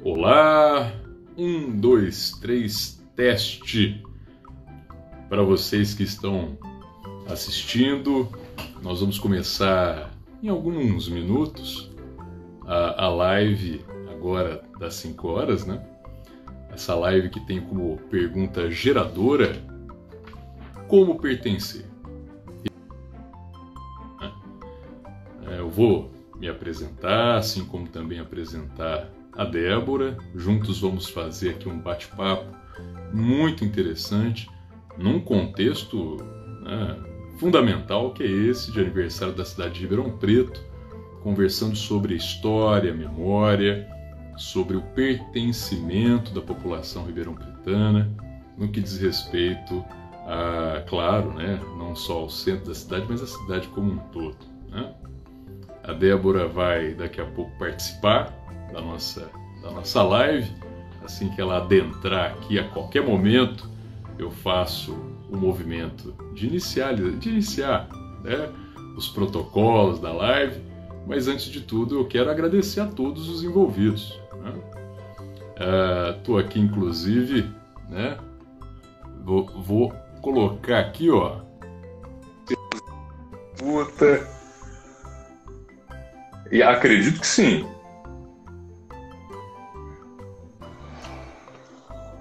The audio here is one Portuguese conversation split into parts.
Olá, 1, 2, 3, teste. Para vocês que estão assistindo, nós vamos começar em alguns minutos a live agora das 5 horas, né? Essa live que tem como pergunta geradora: como pertencer? Eu vou me apresentar, assim como também apresentar a Débora. Juntos vamos fazer aqui um bate-papo muito interessante, num contexto, né, fundamental, que é esse de aniversário da cidade de Ribeirão Preto, conversando sobre história, memória, sobre o pertencimento da população ribeirão-pretana, no que diz respeito a, claro, né, não só ao centro da cidade, mas a cidade como um todo, né? A Débora vai daqui a pouco participar da nossa live. Assim que ela adentrar aqui, a qualquer momento eu faço o movimento de iniciar, né, os protocolos da live. Mas antes de tudo eu quero agradecer a todos os envolvidos, né? Tô aqui inclusive, né, vou colocar aqui, ó. Puta. E acredito que sim.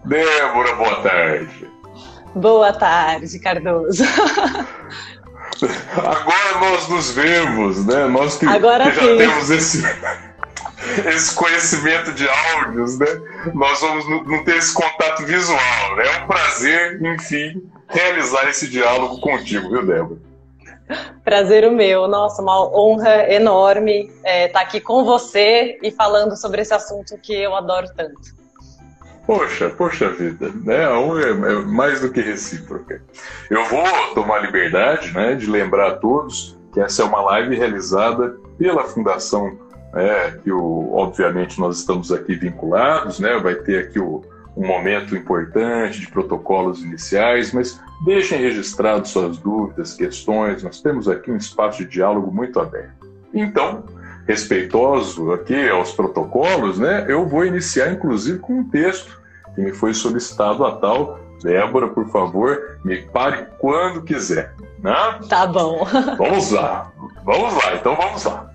Débora, boa tarde. Boa tarde, Cardoso. Agora nós nos vemos, né? Nós que Agora já temos esse conhecimento de áudios, né? Nós vamos não ter esse contato visual, né? É um prazer, enfim, realizar esse diálogo contigo, viu, Débora? Prazer o meu. Nossa, uma honra enorme estar aqui com você e falando sobre esse assunto que eu adoro tanto. Poxa vida, né? A honra é mais do que recíproca. Eu vou tomar liberdade, né, de lembrar a todos que essa é uma live realizada pela Fundação, que obviamente nós estamos aqui vinculados, né? Vai ter aqui um momento importante de protocolos iniciais, mas deixem registrados suas dúvidas, questões. Nós temos aqui um espaço de diálogo muito aberto. Então, respeitoso aqui aos protocolos, né, eu vou iniciar inclusive com um texto que me foi solicitado a tal. Débora, por favor, me pare quando quiser, né? Tá bom. Vamos lá, então vamos lá.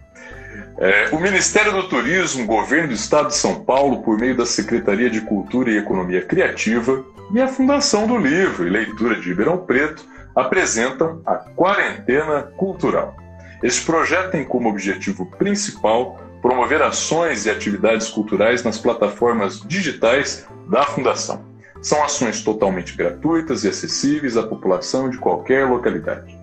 O Ministério do Turismo, Governo do Estado de São Paulo, por meio da Secretaria de Cultura e Economia Criativa e a Fundação do Livro e Leitura de Ribeirão Preto apresentam a Quarentena Cultural. Este projeto tem como objetivo principal promover ações e atividades culturais nas plataformas digitais da Fundação. São ações totalmente gratuitas e acessíveis à população de qualquer localidade.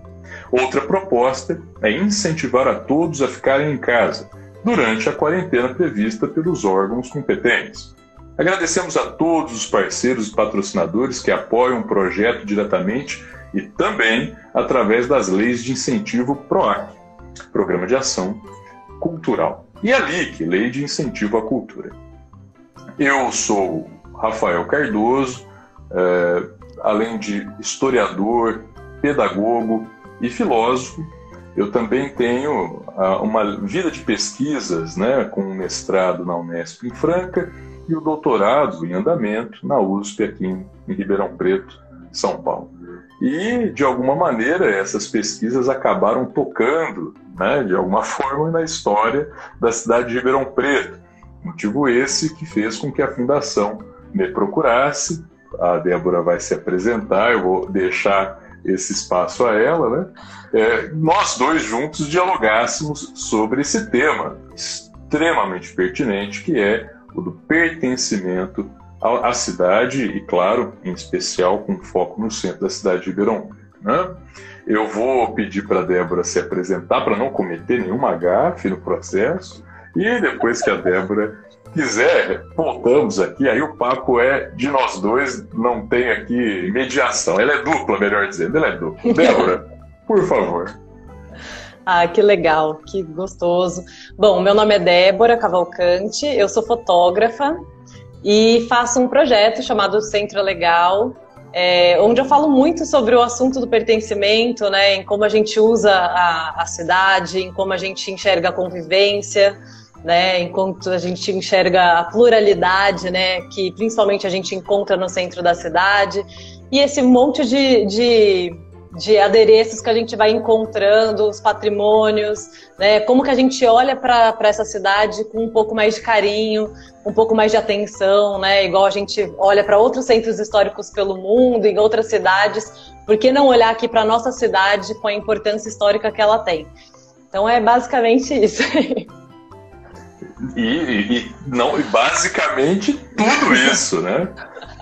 Outra proposta é incentivar a todos a ficarem em casa durante a quarentena prevista pelos órgãos competentes. Agradecemos a todos os parceiros e patrocinadores que apoiam o projeto diretamente e também através das leis de incentivo PROAC, Programa de Ação Cultural, e a LIC, Lei de Incentivo à Cultura. Eu sou Rafael Cardoso, além de historiador, pedagogo e filósofo. Eu também tenho uma vida de pesquisas, né, com um mestrado na Unesp em Franca e o doutorado em andamento na USP aqui em Ribeirão Preto, São Paulo. E, de alguma maneira, essas pesquisas acabaram tocando, né, de alguma forma, na história da cidade de Ribeirão Preto. Motivo esse que fez com que a Fundação me procurasse. A Débora vai se apresentar, eu vou deixar esse espaço a ela, né? Nós dois juntos dialogássemos sobre esse tema extremamente pertinente, que é o do pertencimento à cidade e, claro, em especial com foco no centro da cidade de Ribeirão, né? Eu vou pedir para a Débora se apresentar para não cometer nenhuma gafe no processo, e depois que a Débora quiser, voltamos aqui, aí o papo é de nós dois, não tem aqui mediação. Ela é dupla, melhor dizendo, ela é dupla. Débora, por favor. Ah, que legal, que gostoso. Bom, meu nome é Débora Cavalcante, eu sou fotógrafa e faço um projeto chamado Centro Legal, onde eu falo muito sobre o assunto do pertencimento, né, em como a gente usa a cidade, em como a gente enxerga a convivência. né? Enquanto a gente enxerga a pluralidade, né? Que principalmente a gente encontra no centro da cidade. E esse monte de adereços que a gente vai encontrando, os patrimônios, né? Como que a gente olha para essa cidade com um pouco mais de carinho, um pouco mais de atenção, né? Igual a gente olha para outros centros históricos pelo mundo, em outras cidades, por que não olhar aqui para a nossa cidade com a importância histórica que ela tem? Então é basicamente isso. Não, basicamente tudo isso, né?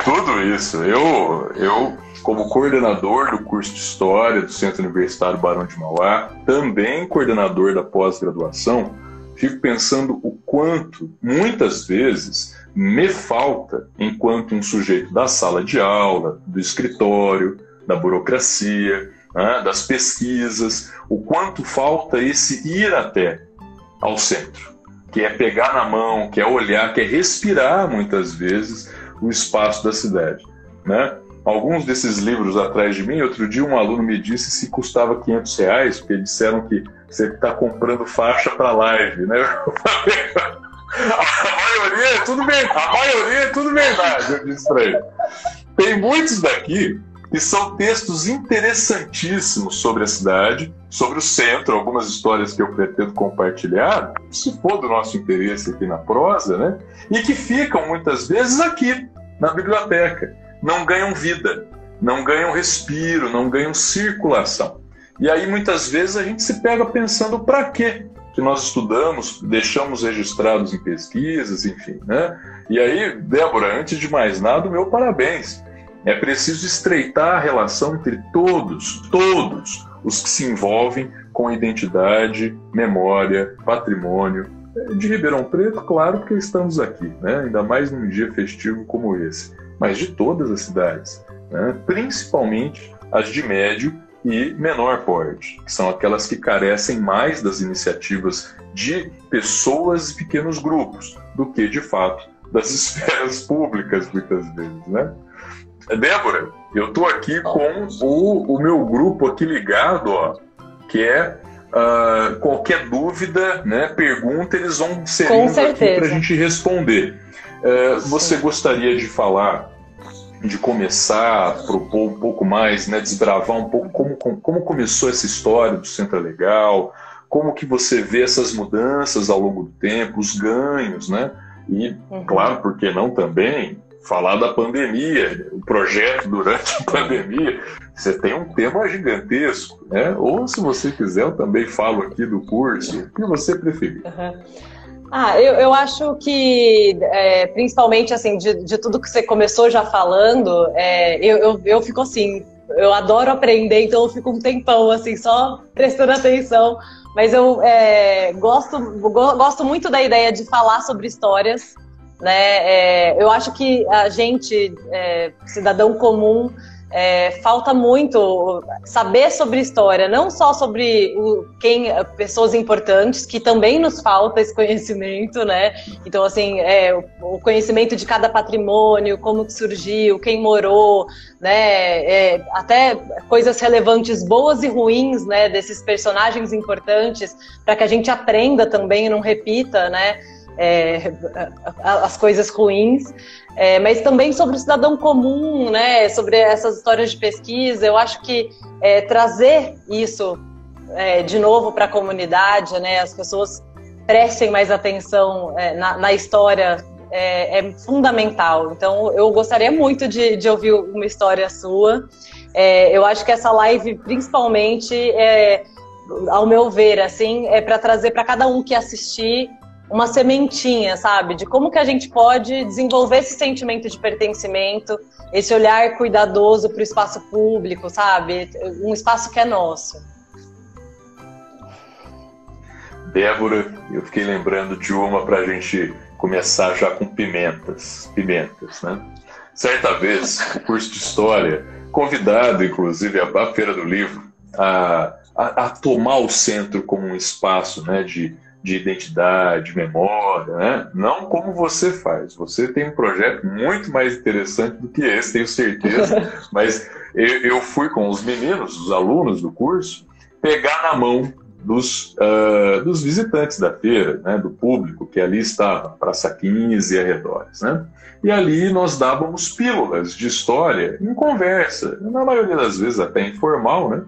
Tudo isso. Eu, como coordenador do curso de História do Centro Universitário Barão de Mauá, também coordenador da pós-graduação, fico pensando o quanto, muitas vezes, me falta, enquanto um sujeito da sala de aula, do escritório, da burocracia, né, das pesquisas, o quanto falta esse ir até ao centro, que é pegar na mão, que é olhar, que é respirar, muitas vezes, o espaço da cidade, né? Alguns desses livros atrás de mim, outro dia um aluno me disse se custava R$500, porque disseram que você está comprando faixa para live, né? A maioria é tudo verdade, eu disse para ele. Tem muitos daqui que são textos interessantíssimos sobre a cidade, sobre o centro, algumas histórias que eu pretendo compartilhar, se for do nosso interesse aqui na prosa, né? E que ficam muitas vezes aqui, na biblioteca. Não ganham vida, não ganham respiro, não ganham circulação. E aí muitas vezes a gente se pega pensando para quê que nós estudamos, deixamos registrados em pesquisas, enfim, né? E aí, Débora, antes de mais nada, o meu parabéns. É preciso estreitar a relação entre todos os que se envolvem com identidade, memória, patrimônio. De Ribeirão Preto, claro, porque estamos aqui, né? Ainda mais num dia festivo como esse. Mas de todas as cidades, né? Principalmente as de médio e menor porte, que são aquelas que carecem mais das iniciativas de pessoas e pequenos grupos do que, de fato, das esferas públicas, muitas vezes, né? Débora, eu estou aqui com o meu grupo aqui ligado, ó, que é qualquer dúvida, né, pergunta, eles vão ser aqui para a gente responder. Você gostaria de falar, de começar a propor um pouco mais, né, desbravar um pouco como começou essa história do Centro Legal, como que você vê essas mudanças ao longo do tempo, os ganhos, né? E, claro, por que não também falar da pandemia, o projeto durante a pandemia. Você tem um tema gigantesco, né? Ou, se você quiser, eu também falo aqui do curso, o que você preferir. Eu acho que, principalmente, assim, de tudo que você começou já falando, eu fico assim, eu adoro aprender, então eu fico um tempão, assim, só prestando atenção, mas eu gosto muito da ideia de falar sobre histórias, né? Eu acho que a gente, cidadão comum, falta muito saber sobre história, não só sobre pessoas importantes, que também nos falta esse conhecimento, né? Então, assim, o conhecimento de cada patrimônio, como que surgiu, quem morou, né? Até coisas relevantes, boas e ruins, né? Desses personagens importantes, para que a gente aprenda também e não repita, né? As coisas ruins, mas também sobre o cidadão comum, né, sobre essas histórias de pesquisa. Eu acho que trazer isso de novo para a comunidade, né, as pessoas prestem mais atenção na história, é fundamental. Então eu gostaria muito de ouvir uma história sua. Eu acho que essa live, principalmente, ao meu ver, assim, é para trazer para cada um que assistir uma sementinha, sabe? De como que a gente pode desenvolver esse sentimento de pertencimento, esse olhar cuidadoso para o espaço público, sabe? Um espaço que é nosso. Débora, eu fiquei lembrando de uma para a gente começar já com pimentas, né? Certa vez, o curso de História, convidado, inclusive, à Feira do Livro, a tomar o centro como um espaço, né, de identidade, memória, né? Não como você faz. Você tem um projeto muito mais interessante do que esse, tenho certeza. Mas eu fui com os meninos, os alunos do curso, pegar na mão dos visitantes da feira, né, do público que ali estava, Praça 15 e arredores, né? E ali nós dávamos pílulas de história em conversa, na maioria das vezes até informal, né,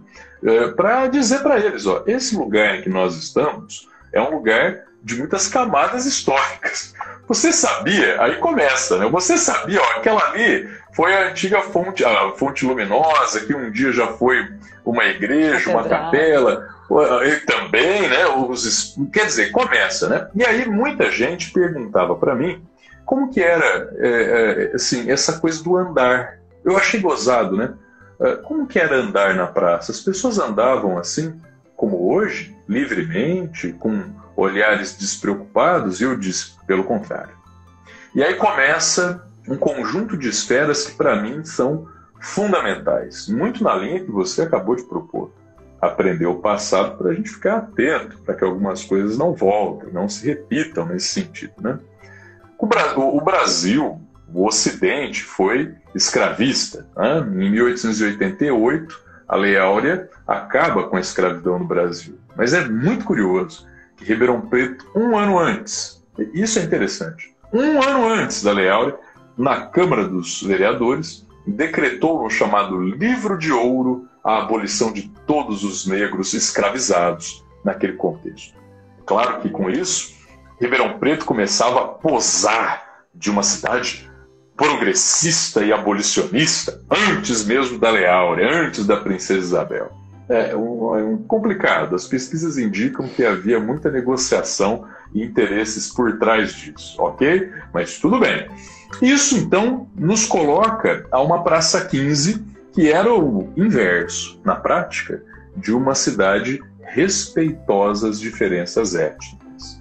para dizer para eles, ó, esse lugar em que nós estamos é um lugar de muitas camadas históricas. Você sabia? Aí começa, né? Você sabia, ó, aquela ali foi a antiga fonte luminosa, que um dia já foi uma igreja, uma capela, e também, né? Quer dizer, começa, né? E aí muita gente perguntava para mim como que era assim, essa coisa do andar. Eu achei gozado, né? Como que era andar na praça? As pessoas andavam assim, como hoje, livremente, com olhares despreocupados, e eu disse, pelo contrário. E aí começa um conjunto de esferas que, para mim, são fundamentais. Muito na linha que você acabou de propor. Aprender o passado para a gente ficar atento, para que algumas coisas não voltem, não se repitam nesse sentido, né? O Brasil, o Ocidente, foi escravista, né? Em 1888, a Lei Áurea acaba com a escravidão no Brasil. Mas é muito curioso que Ribeirão Preto, um ano antes, isso é interessante, um ano antes da Lei Áurea, na Câmara dos Vereadores, decretou no chamado Livro de Ouro a abolição de todos os negros escravizados naquele contexto. Claro que com isso, Ribeirão Preto começava a posar de uma cidade progressista e abolicionista antes mesmo da Lei Áurea, antes da Princesa Isabel. É complicado. As pesquisas indicam que havia muita negociação e interesses por trás disso, ok? Mas tudo bem. Isso, então, nos coloca a uma Praça 15, que era o inverso, na prática, de uma cidade respeitosa às diferenças étnicas.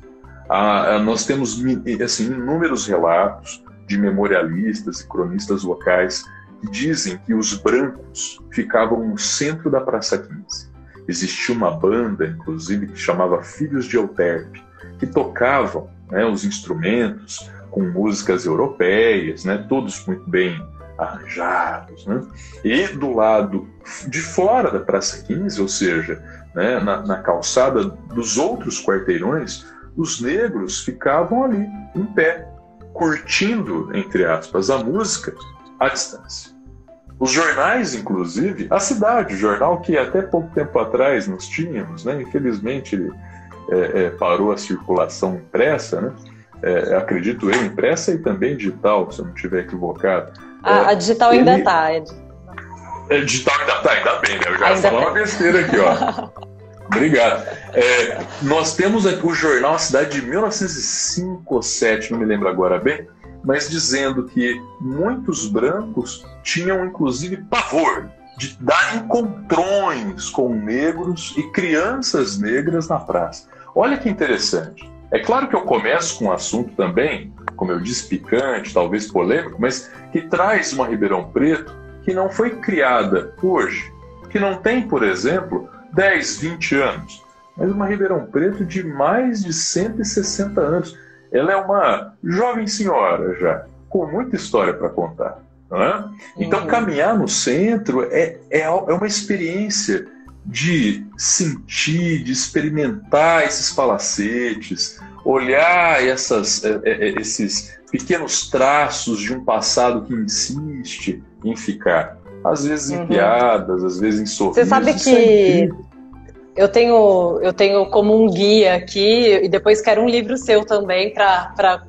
Nós temos assim, inúmeros relatos de memorialistas e cronistas locais que dizem que os brancos ficavam no centro da Praça 15. Existia uma banda, inclusive, que chamava Filhos de Euterpe, que tocavam, né, os instrumentos com músicas europeias, né, todos muito bem arranjados, né? E do lado de fora da Praça 15, ou seja, né, na calçada dos outros quarteirões, os negros ficavam ali, em pé, curtindo, entre aspas, a música à distância. Os jornais, inclusive, a Cidade, o jornal que até pouco tempo atrás nós tínhamos, né? Infelizmente ele parou a circulação impressa, né? Acredito eu, impressa e também digital, se eu não estiver equivocado. A digital ainda está. Digital ainda está, ainda bem, né? Eu já ia falar uma besteira aqui, ó. Obrigado. Nós temos aqui o jornal A Cidade de 1905 ou 1907, não me lembro agora bem, mas dizendo que muitos brancos tinham, inclusive, pavor de dar encontrões com negros e crianças negras na praça. Olha que interessante. É claro que eu começo com um assunto também, como eu disse, picante, talvez polêmico, mas que traz uma Ribeirão Preto que não foi criada hoje, que não tem, por exemplo, 10, 20 anos, mas uma Ribeirão Preto de mais de 160 anos. Ela é uma jovem senhora já, com muita história para contar. Não é? Então, caminhar no centro é uma experiência de sentir, de experimentar esses palacetes, olhar esses pequenos traços de um passado que insiste em ficar. Às vezes em piadas, às vezes em sorrisos. Você sabe que eu tenho como um guia aqui, e depois quero um livro seu também,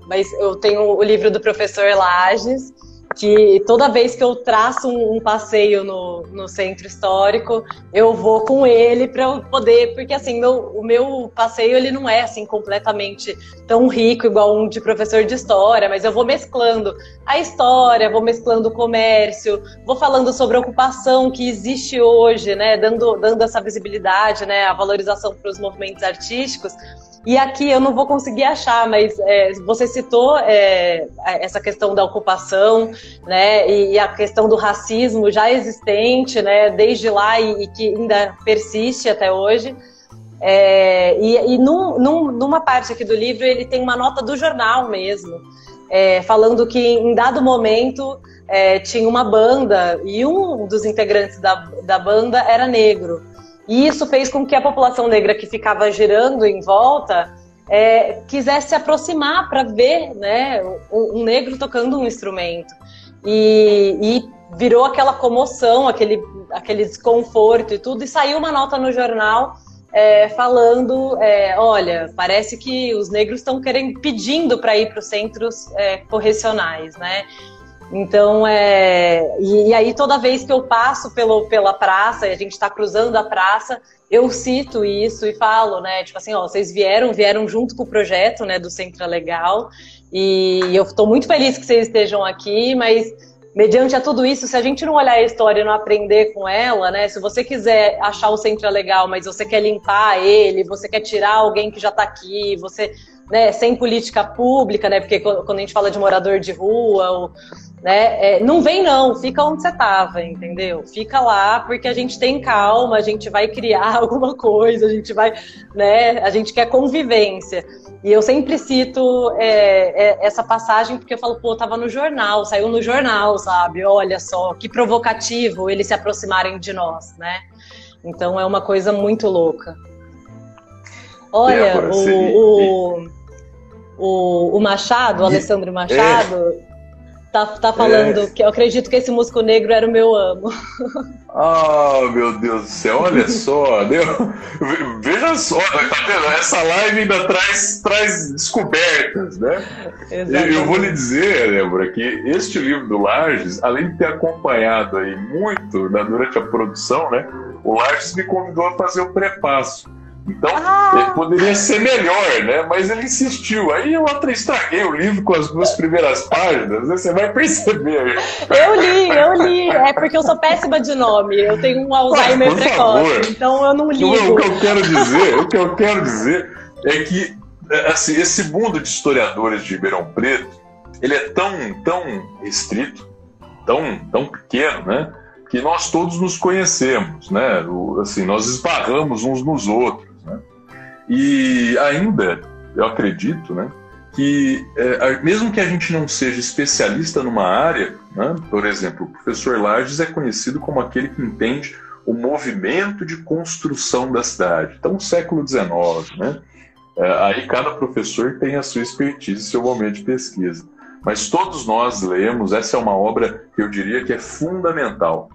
mas eu tenho o livro do professor Lages, que toda vez que eu traço um passeio no centro histórico, eu vou com ele para eu poder, porque assim, o meu passeio ele não é assim completamente tão rico igual um de professor de história, mas eu vou mesclando a história, vou mesclando o comércio, vou falando sobre a ocupação que existe hoje, né, dando essa visibilidade, né, a valorização para os movimentos artísticos. E aqui eu não vou conseguir achar, mas você citou essa questão da ocupação, né, e a questão do racismo já existente, né, desde lá e que ainda persiste até hoje. Numa parte aqui do livro ele tem uma nota do jornal mesmo, falando que em dado momento tinha uma banda e um dos integrantes da banda era negro. E isso fez com que a população negra que ficava girando em volta quisesse se aproximar para ver, né, um negro tocando um instrumento. E virou aquela comoção, aquele desconforto e tudo, e saiu uma nota no jornal falando, olha, parece que os negros estão pedindo para ir para os centros correcionais, né? Então, e aí toda vez que eu passo pela praça, e a gente está cruzando a praça, eu cito isso e falo, né, tipo assim, ó, vocês vieram junto com o projeto, né, do Centro Legal, e eu estou muito feliz que vocês estejam aqui, mas mediante a tudo isso, se a gente não olhar a história e não aprender com ela, né, se você quiser achar o Centro Legal, mas você quer limpar ele, você quer tirar alguém que já está aqui, você, né, sem política pública, né, porque quando a gente fala de morador de rua, né, não vem não, fica onde você estava, entendeu? Fica lá, porque a gente tem calma, a gente vai criar alguma coisa, a gente vai, né, a gente quer convivência. E eu sempre cito essa passagem porque eu falo, pô, tava no jornal, saiu no jornal, sabe? Olha só, que provocativo eles se aproximarem de nós, né? Então é uma coisa muito louca. Olha, o Machado, o Alessandro Machado, tá falando que eu acredito que esse músico negro era o meu amo. Ah, meu Deus do céu, olha só, veja só, tá vendo? Essa live ainda traz descobertas, né? Exatamente. Eu vou lhe dizer, Débora, que este livro do Lages, além de ter acompanhado aí muito durante a produção, né? O Lages me convidou a fazer o prefácio. Então, ele poderia ser melhor, né? Mas ele insistiu. Aí eu até estraguei o livro com as 2 primeiras páginas, né? Você vai perceber. Eu li. É porque eu sou péssima de nome. Eu tenho um Alzheimer precoce, então eu não ligo. O que eu quero dizer é que assim, esse mundo de historiadores de Ribeirão Preto, ele é tão restrito, tão pequeno, né? Que nós todos nos conhecemos, né? Assim, nós esbarramos uns nos outros, né? E ainda, eu acredito, né, que mesmo que a gente não seja especialista numa área, né, por exemplo, o professor Lages é conhecido como aquele que entende o movimento de construção da cidade. Então, século XIX, né? Aí cada professor tem a sua expertise, seu momento de pesquisa. Mas todos nós lemos, essa é uma obra que eu diria que é fundamental.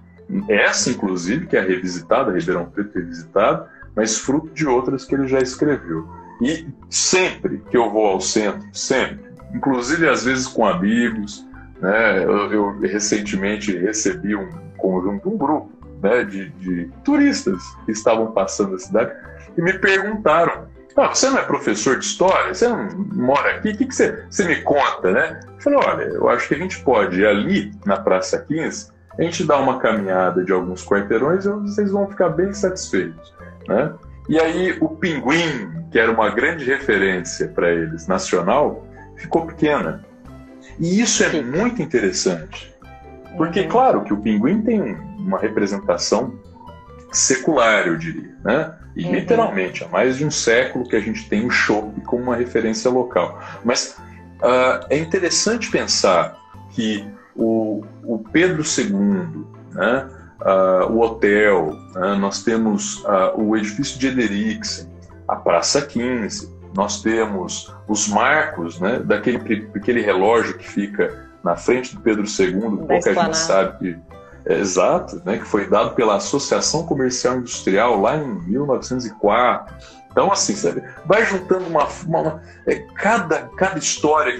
Essa, inclusive, que é revisitada, Ribeirão Preto revisitada, mas fruto de outras que ele já escreveu. E sempre que eu vou ao centro, sempre, inclusive às vezes com amigos, né, eu recentemente recebi um grupo, né, de turistas que estavam passando a cidade e me perguntaram: você não é professor de história? Você não mora aqui? O que você me conta, né? Eu falei, olha, eu acho que a gente pode ir ali na Praça 15, a gente dá uma caminhada de alguns quarteirões e vocês vão ficar bem satisfeitos, né? E aí o Pinguim, que era uma grande referência para eles, nacional, ficou pequena. E isso é muito interessante, porque claro que o Pinguim tem uma representação secular, eu diria, né? E literalmente, há mais de um século que a gente tem o chopp como uma referência local. Mas é interessante pensar que o Pedro II, né, o hotel, né, nós temos o edifício de Ederiksen, a Praça 15, nós temos os marcos, né, daquele relógio que fica na frente do Pedro II, pouca gente sabe que exato, né, que foi dado pela Associação Comercial Industrial lá em 1904. Então, assim, sabe, vai juntando cada história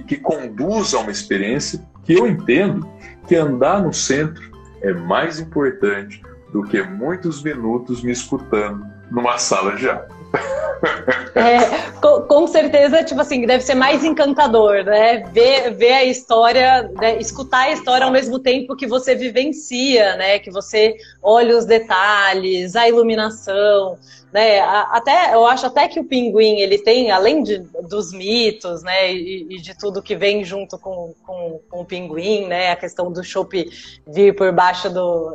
que conduz a uma experiência que eu entendo que andar no centro é mais importante do que muitos minutos me escutando numa sala de aula. Com certeza, tipo assim, deve ser mais encantador, né? Ver a história, né? Escutar a história ao mesmo tempo que você vivencia, né? Que você olha os detalhes, a iluminação, né? Eu acho até que o Pinguim, ele tem, além dos mitos, né? E de tudo que vem junto com o Pinguim, né? A questão do chopp vir por baixo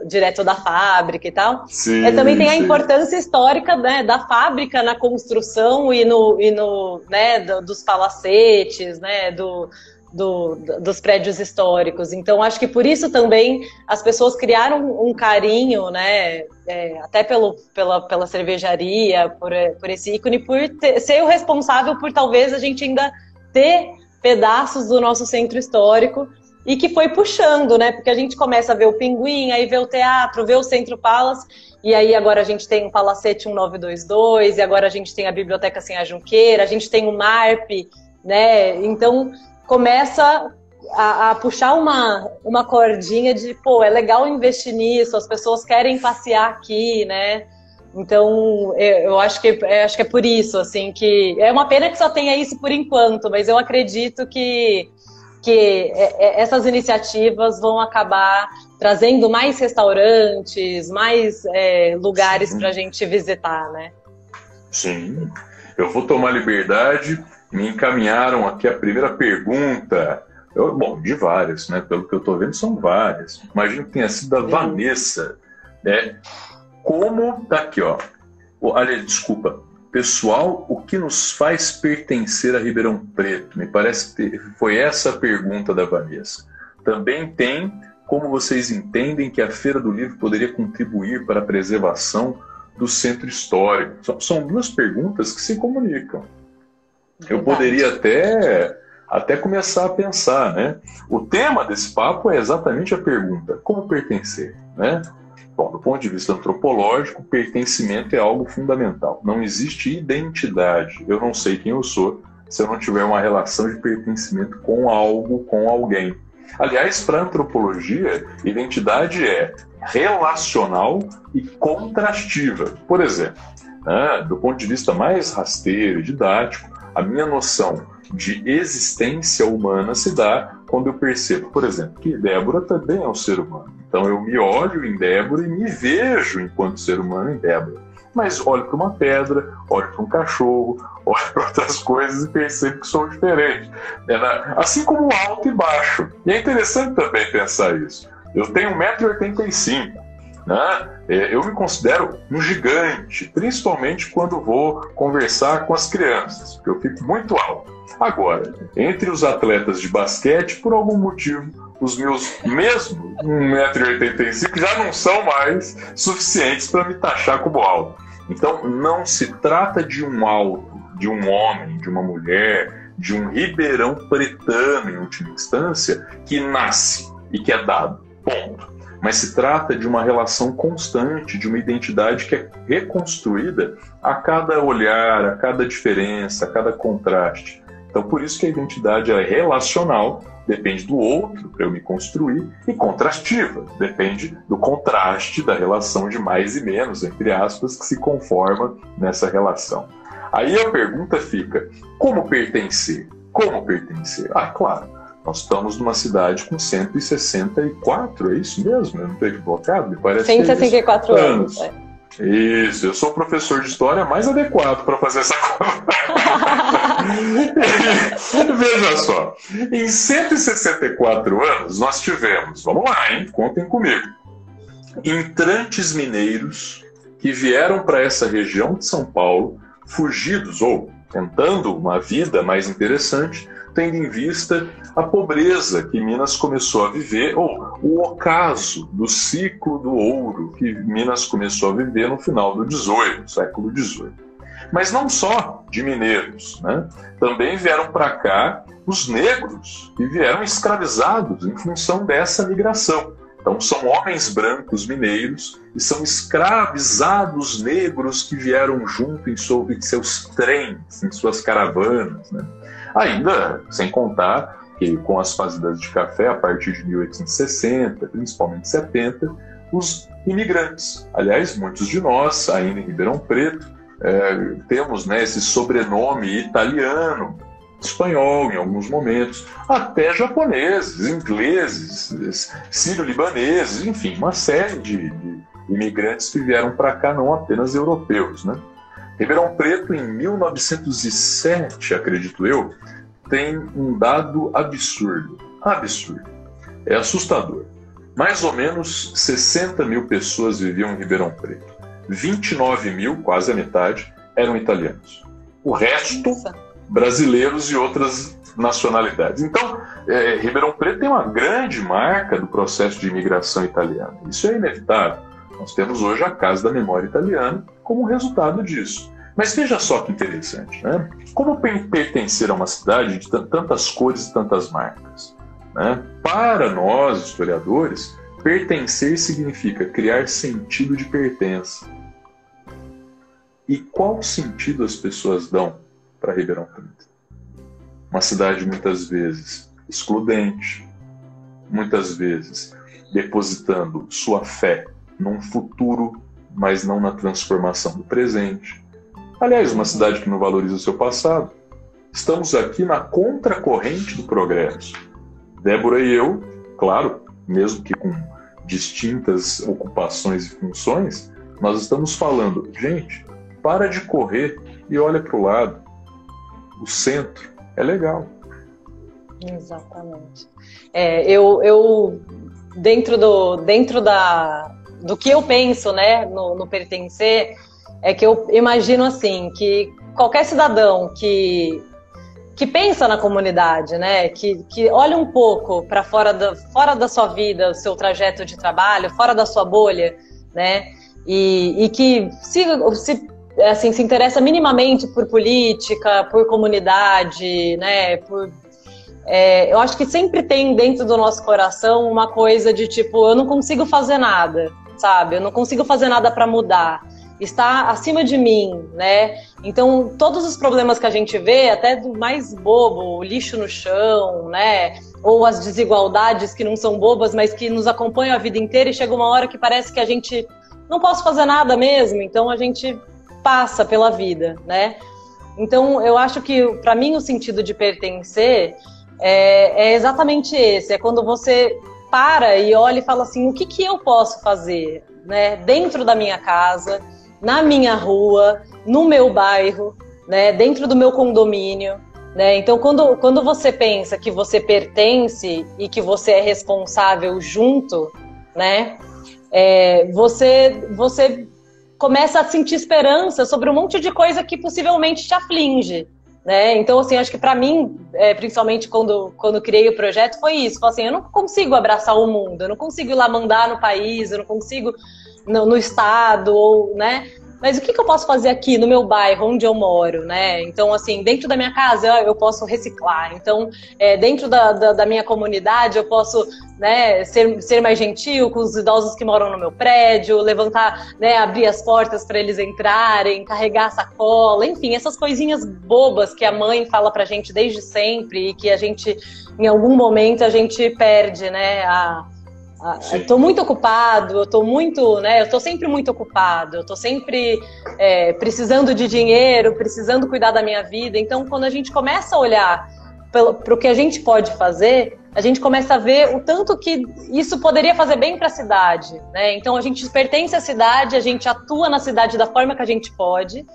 direto da fábrica e tal. Sim, também tem a importância histórica, né, da fábrica na construção e no né, dos palacetes, né, dos prédios históricos. Então, acho que por isso também as pessoas criaram um carinho, né, até pela cervejaria, por esse ícone, por ser o responsável por talvez a gente ainda ter pedaços do nosso centro histórico, e que foi puxando, né? Porque a gente começa a ver o Pinguim, aí vê o teatro, vê o Centro Palace, e aí agora a gente tem o Palacete 1922, e agora a gente tem a Biblioteca Sem a Junqueira, a gente tem o MARP, né? Então começa a puxar uma cordinha de, pô, é legal investir nisso, as pessoas querem passear aqui, né? Então, eu acho que é por isso, assim, que é uma pena que só tenha isso por enquanto, mas eu acredito que essas iniciativas vão acabar trazendo mais restaurantes, mais lugares para a gente visitar, né? Sim. Eu vou tomar liberdade, me encaminharam aqui a primeira pergunta. Bom, de várias, né? Pelo que eu estou vendo, são várias. Imagino que tenha sido da Vanessa. Como... Tá aqui, ó. Aliás, desculpa. Pessoal, o que nos faz pertencer a Ribeirão Preto? Me parece que foi essa a pergunta da Vanessa. Também tem como vocês entendem que a Feira do Livro poderia contribuir para a preservação do centro histórico. São duas perguntas que se comunicam. Eu poderia até começar a pensar, né? O tema desse papo é exatamente a pergunta: como pertencer, né? Bom, do ponto de vista antropológico, pertencimento é algo fundamental. Não existe identidade. Eu não sei quem eu sou se eu não tiver uma relação de pertencimento com algo, com alguém. Aliás, para a antropologia, identidade é relacional e contrastiva. Por exemplo, né, do ponto de vista mais rasteiro e didático, a minha noção de existência humana se dá quando eu percebo, por exemplo, que Débora também é um ser humano. Então eu me olho em Débora e me vejo enquanto ser humano em Débora. Mas olho para uma pedra, olho para um cachorro, olho para outras coisas e percebo que sou diferente. Assim como alto e baixo. E é interessante também pensar isso. Eu tenho 1,85 m. Né? Eu me considero um gigante, principalmente quando vou conversar com as crianças, porque eu fico muito alto. Agora, entre os atletas de basquete, por algum motivo, os meus mesmo 1,85 m já não são mais suficientes para me taxar como alto. Então, não se trata de um alto, de um homem, de uma mulher, de um ribeirão pretano, em última instância, que nasce e que é dado. Ponto. Mas se trata de uma relação constante, de uma identidade que é reconstruída a cada olhar, a cada diferença, a cada contraste. Então, por isso que a identidade é relacional, depende do outro para eu me construir, e contrastiva, depende do contraste da relação de mais e menos, entre aspas, que se conforma nessa relação. Aí a pergunta fica: como pertencer? Como pertencer? Ah, claro. Nós estamos numa cidade com 164, é isso mesmo? Eu não estou equivocado? Me parece 164 anos. Isso, eu sou o professor de história mais adequado para fazer essa conta. Veja só, em 164 anos nós tivemos, vamos lá, hein? Contem comigo, entrantes mineiros que vieram para essa região de São Paulo, fugidos ou tentando uma vida mais interessante, tendo em vista a pobreza que Minas começou a viver, ou o ocaso do ciclo do ouro que Minas começou a viver no final do século XVIII. Mas não só de mineiros, né? Também vieram para cá os negros, que vieram escravizados em função dessa migração. Então são homens brancos mineiros e são escravizados negros que vieram junto em seus trens, em suas caravanas, né? Ainda sem contar que com as fazendas de café, a partir de 1860, principalmente 70, os imigrantes. Aliás, muitos de nós, ainda em Ribeirão Preto, temos, né, esse sobrenome italiano, espanhol em alguns momentos, até japoneses, ingleses, sírio-libaneses, enfim, uma série de imigrantes que vieram para cá, não apenas europeus, né? Ribeirão Preto, em 1907, acredito eu, tem um dado absurdo. É assustador. Mais ou menos 60 mil pessoas viviam em Ribeirão Preto. 29 mil, quase a metade, eram italianos. O resto, brasileiros e outras nacionalidades. Então, Ribeirão Preto tem uma grande marca do processo de imigração italiana. Isso é inevitável. Nós temos hoje a Casa da Memória Italiana como resultado disso. Mas veja só que interessante, né? Como pertencer a uma cidade de tantas cores e tantas marcas? Né? Para nós, historiadores, pertencer significa criar sentido de pertença. E qual sentido as pessoas dão para Ribeirão Preto? Uma cidade muitas vezes excludente, muitas vezes depositando sua fé num futuro, mas não na transformação do presente. Aliás, uma cidade que não valoriza o seu passado. Estamos aqui na contracorrente do progresso. Débora e eu, claro, mesmo que com distintas ocupações e funções, nós estamos falando, gente, para de correr e olha para o lado. O centro é legal. Exatamente. Eu dentro do que eu penso, né, no pertencer, é que eu imagino assim, que qualquer cidadão que pensa na comunidade, né, que olha um pouco para fora da sua vida, o seu trajeto de trabalho, fora da sua bolha, né, e que se interessa minimamente por política, por comunidade, né, eu acho que sempre tem dentro do nosso coração uma coisa de tipo, eu não consigo fazer nada, sabe? Eu não consigo fazer nada para mudar. Está acima de mim, né? Então, todos os problemas que a gente vê, até do mais bobo, o lixo no chão, né? Ou as desigualdades que não são bobas, mas que nos acompanham a vida inteira e chega uma hora que parece que a gente não posso fazer nada mesmo, então a gente passa pela vida, né? Então, eu acho que, para mim, o sentido de pertencer é exatamente esse, é quando você para e olha e fala assim, o que eu posso fazer, né? Dentro da minha casa, na minha rua, no meu bairro, né, dentro do meu condomínio, né? Então, quando você pensa que você pertence e que você é responsável junto, né, você começa a sentir esperança sobre um monte de coisa que possivelmente te aflige, né? Então, assim, acho que para mim, principalmente quando criei o projeto, foi isso. Falei assim, eu não consigo abraçar o mundo, eu não consigo ir lá mandar no país, eu não consigo no estado, ou, né? Mas o que eu posso fazer aqui no meu bairro, onde eu moro, né? Então, assim, dentro da minha casa eu posso reciclar. Então, dentro da minha comunidade eu posso, né, ser mais gentil com os idosos que moram no meu prédio, levantar, né, abrir as portas para eles entrarem, carregar a sacola, enfim, essas coisinhas bobas que a mãe fala pra gente desde sempre e que a gente, em algum momento, a gente perde, né, eu tô muito ocupado, eu tô sempre muito ocupado, eu tô sempre precisando de dinheiro, precisando cuidar da minha vida. Então, quando a gente começa a olhar para o que a gente pode fazer, a gente começa a ver o tanto que isso poderia fazer bem para a cidade, né? Então, a gente pertence à cidade, a gente atua na cidade da forma que a gente pode.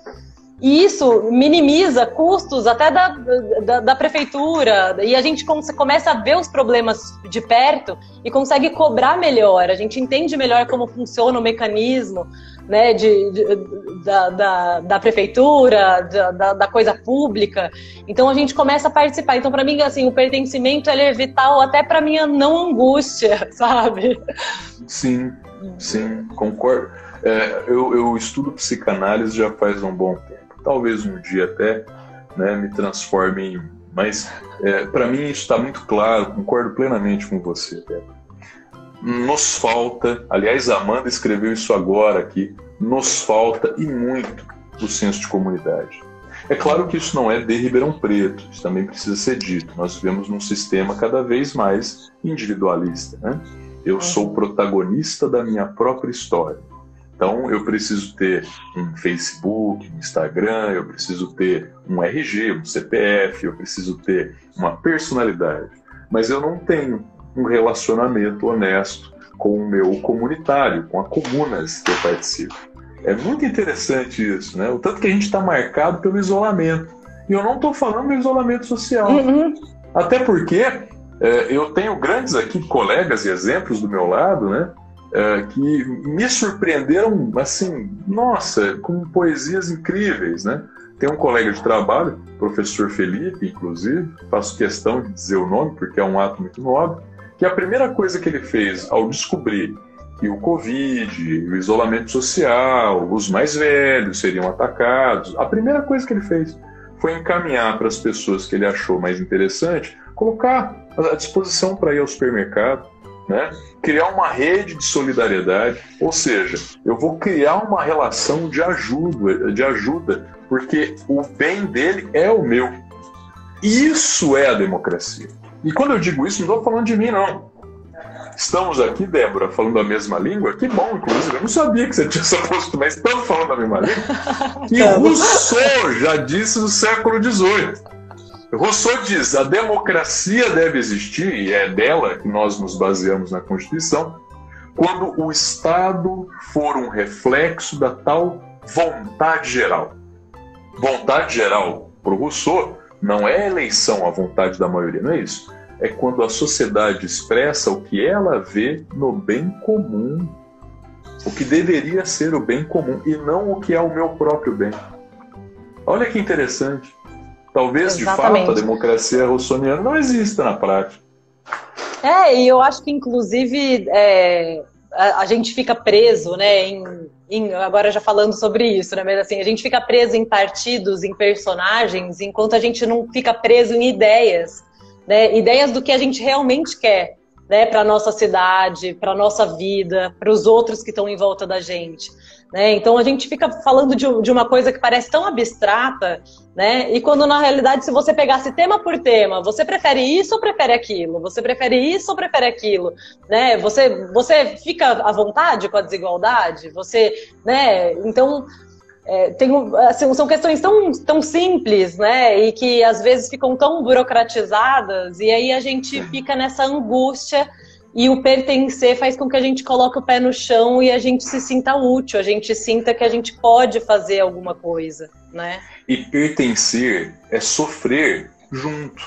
E isso minimiza custos até da prefeitura, e a gente começa a ver os problemas de perto e consegue cobrar melhor, a gente entende melhor como funciona o mecanismo, né, da prefeitura, da coisa pública, então a gente começa a participar. Então, para mim, assim, o pertencimento ele é vital até para minha não angústia, sabe? Sim, concordo. Eu estudo psicanálise já faz um bom tempo. Talvez um dia até, né, me transforme em um. Mas, para mim, isso está muito claro, concordo plenamente com você, Débora. Nos falta, aliás, a Amanda escreveu isso agora aqui, nos falta e muito o senso de comunidade. É claro que isso não é de Ribeirão Preto, isso também precisa ser dito. Nós vivemos num sistema cada vez mais individualista, né? Eu sou protagonista da minha própria história. Então, eu preciso ter um Facebook, um Instagram, eu preciso ter um RG, um CPF, eu preciso ter uma personalidade. Mas eu não tenho um relacionamento honesto com o meu comunitário, com as comunas que eu participo. É muito interessante isso, né? O tanto que a gente está marcado pelo isolamento. E eu não estou falando do isolamento social. Até porque eu tenho grandes aqui colegas e exemplos do meu lado, né? Que me surpreenderam, assim, nossa, com poesias incríveis, né? tem um colega de trabalho, professor Felipe, inclusive, faço questão de dizer o nome porque é um ato muito nobre, que a primeira coisa que ele fez ao descobrir que o Covid, o isolamento social, os mais velhos seriam atacados, a primeira coisa que ele fez foi encaminhar para as pessoas que ele achou mais interessante, colocar à disposição para ir ao supermercado, né? Criar uma rede de solidariedade, ou seja, eu vou criar uma relação de ajuda, porque o bem dele é o meu. Isso é a democracia. E quando eu digo isso, não estou falando de mim, não. Estamos aqui, Débora, falando a mesma língua? Que bom, inclusive. Eu não sabia que você tinha essa postura, mas estamos falando a mesma língua. E Rousseau já disse no século XVIII. Rousseau diz: a democracia deve existir, e é dela que nós nos baseamos na Constituição, quando o Estado for um reflexo da tal vontade geral. Vontade geral, para o Rousseau, não é eleição à vontade da maioria, não é isso. É quando a sociedade expressa o que ela vê no bem comum, o que deveria ser o bem comum, e não o que é o meu próprio bem. Olha que interessante. Talvez, Exatamente. De fato, a democracia rousseauiana não exista na prática. E eu acho que, inclusive, a gente fica preso, né, agora já falando sobre isso, né, mas assim, a gente fica preso em partidos, em personagens, enquanto a gente não fica preso em ideias, né, ideias do que a gente realmente quer, né, para a nossa cidade, para a nossa vida, para os outros que estão em volta da gente. Né? Então a gente fica falando de uma coisa que parece tão abstrata, né? E quando na realidade, se você pegasse tema por tema, você prefere isso ou prefere aquilo? Você prefere isso ou prefere aquilo? Né? Você fica à vontade com a desigualdade? Né? Então assim, são questões tão simples, né? E que às vezes ficam tão burocratizadas, e aí a gente fica nessa angústia. E o pertencer faz com que a gente coloque o pé no chão e a gente se sinta útil, a gente sinta que a gente pode fazer alguma coisa, né? E pertencer é sofrer junto.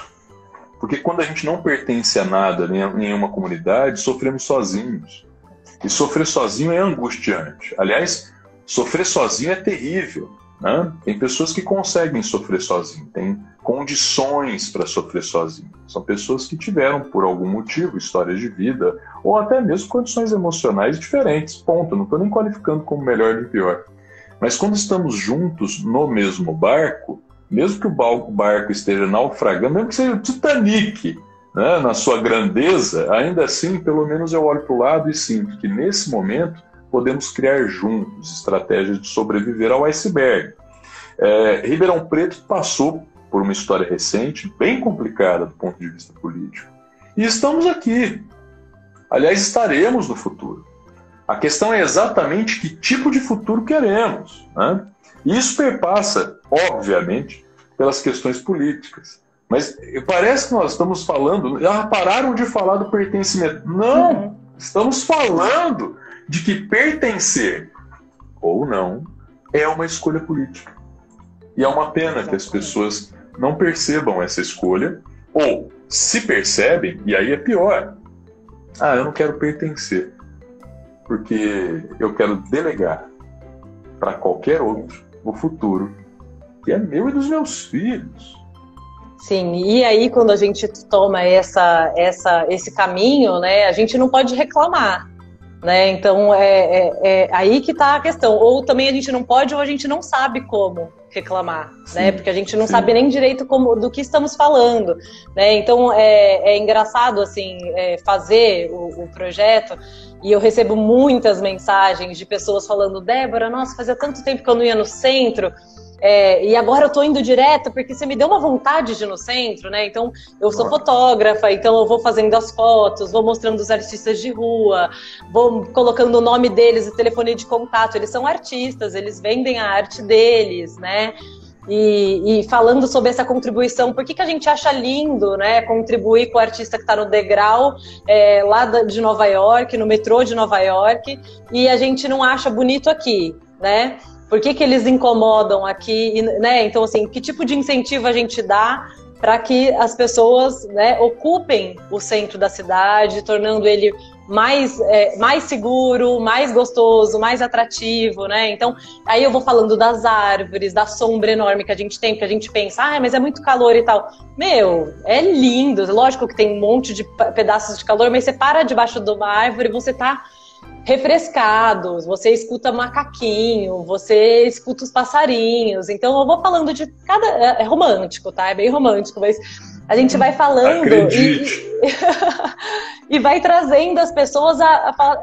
Porque quando a gente não pertence a nada, nenhuma comunidade, sofremos sozinhos. E sofrer sozinho é angustiante. Aliás, sofrer sozinho é terrível. Né? Tem pessoas que conseguem sofrer sozinho, tem condições para sofrer sozinho. São pessoas que tiveram, por algum motivo, histórias de vida, ou até mesmo condições emocionais diferentes. Ponto. Não estou nem qualificando como melhor nem pior. Mas quando estamos juntos no mesmo barco, mesmo que o barco esteja naufragando, mesmo que seja o Titanic, né, na sua grandeza, ainda assim, pelo menos eu olho para o lado e sinto que nesse momento podemos criar juntos estratégias de sobreviver ao iceberg. Ribeirão Preto passou por uma história recente, bem complicada do ponto de vista político. E estamos aqui. Aliás, estaremos no futuro. A questão é exatamente que tipo de futuro queremos. Né? E isso perpassa, obviamente, pelas questões políticas. Mas parece que nós estamos falando... pararam de falar do pertencimento. Não! Estamos falando de que pertencer ou não é uma escolha política. E é uma pena que as pessoas não percebam essa escolha, ou se percebem, e aí é pior. Eu não quero pertencer, porque eu quero delegar para qualquer outro o futuro, que é meu e dos meus filhos. Sim, e aí quando a gente toma esse caminho, né, a gente não pode reclamar. Né? Então é aí que está a questão. Ou também a gente não pode, ou a gente não sabe como reclamar, sim, né? Porque a gente não sabe nem direito do que estamos falando, né? Então é engraçado assim, fazer o projeto, e eu recebo muitas mensagens de pessoas falando: Débora, nossa, fazia tanto tempo que eu não ia no centro. E agora eu tô indo direto porque você me deu uma vontade de ir no centro, né? Então, eu sou fotógrafa, então eu vou fazendo as fotos, vou mostrando os artistas de rua, vou colocando o nome deles, o telefone de contato. Eles são artistas, eles vendem a arte deles, né? E falando sobre essa contribuição, por que a gente acha lindo, né, contribuir com o artista que está no degrau lá de Nova York, no metrô de Nova York, e a gente não acha bonito aqui, né? Por que eles incomodam aqui, né? Então, assim, que tipo de incentivo a gente dá para que as pessoas, né, ocupem o centro da cidade, tornando ele mais seguro, mais gostoso, mais atrativo, né? Então, aí eu vou falando das árvores, da sombra enorme que a gente tem, porque a gente pensa, mas é muito calor e tal. Meu, é lindo, lógico que tem um monte de pedaços de calor, mas você para debaixo de uma árvore e você tá refrescado, você escuta macaquinho, você escuta os passarinhos. Então eu vou falando de cada... É romântico, tá? É bem romântico, mas a gente vai falando e vai trazendo as pessoas a falar...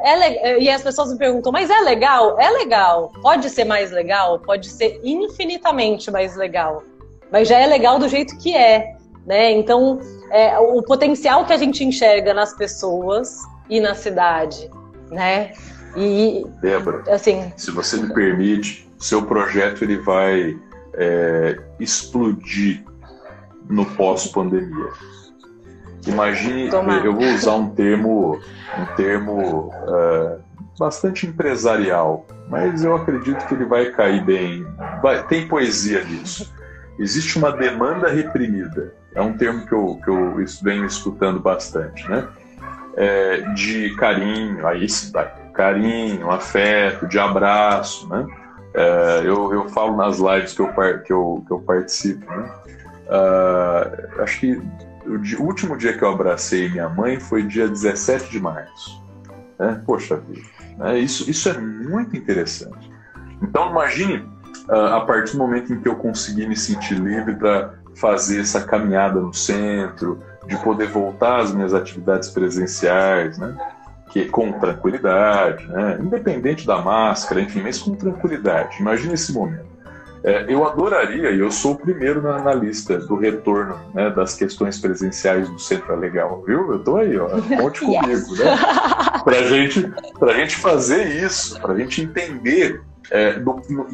E as pessoas me perguntam, mas é legal? É legal. Pode ser mais legal? Pode ser infinitamente mais legal. Mas já é legal do jeito que é, né? Então, o potencial que a gente enxerga nas pessoas e na cidade, né? E, Débora, assim, se você me permite, seu projeto ele vai explodir no pós-pandemia. Imagine, eu vou usar um termo bastante empresarial, mas eu acredito que ele vai cair bem. Tem poesia nisso. Existe uma demanda reprimida. É um termo que eu venho escutando bastante, né? De carinho, aí sim, carinho, afeto, de abraço, né? Eu falo nas lives que eu participo, né? Acho que o último dia que eu abracei minha mãe foi dia 17 de março. Né? Poxa vida, né? Isso é muito interessante. Então imagine a partir do momento em que eu consegui me sentir livre para fazer essa caminhada no centro, de poder voltar às minhas atividades presenciais, né? Com tranquilidade, né? Independente da máscara, enfim, mas com tranquilidade. Imagine esse momento. Eu adoraria, e eu sou o primeiro na lista do retorno, né, das questões presenciais do Centro Legal, viu? Eu estou aí, ó, conte comigo, né? Pra gente fazer isso, pra gente entender,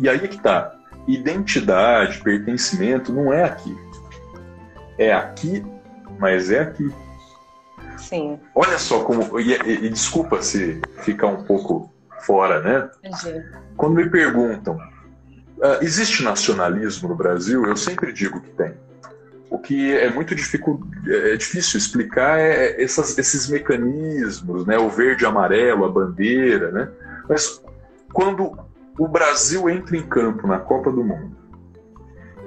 e aí é que tá, identidade, pertencimento não é aqui. É aqui, mas é aqui. Sim. Olha só como... E desculpa se ficar um pouco fora, né? Quando me perguntam, existe nacionalismo no Brasil? Eu sempre digo que tem. O que é muito difícil explicar esses mecanismos, né? O verde e amarelo, a bandeira, né? Mas quando o Brasil entra em campo na Copa do Mundo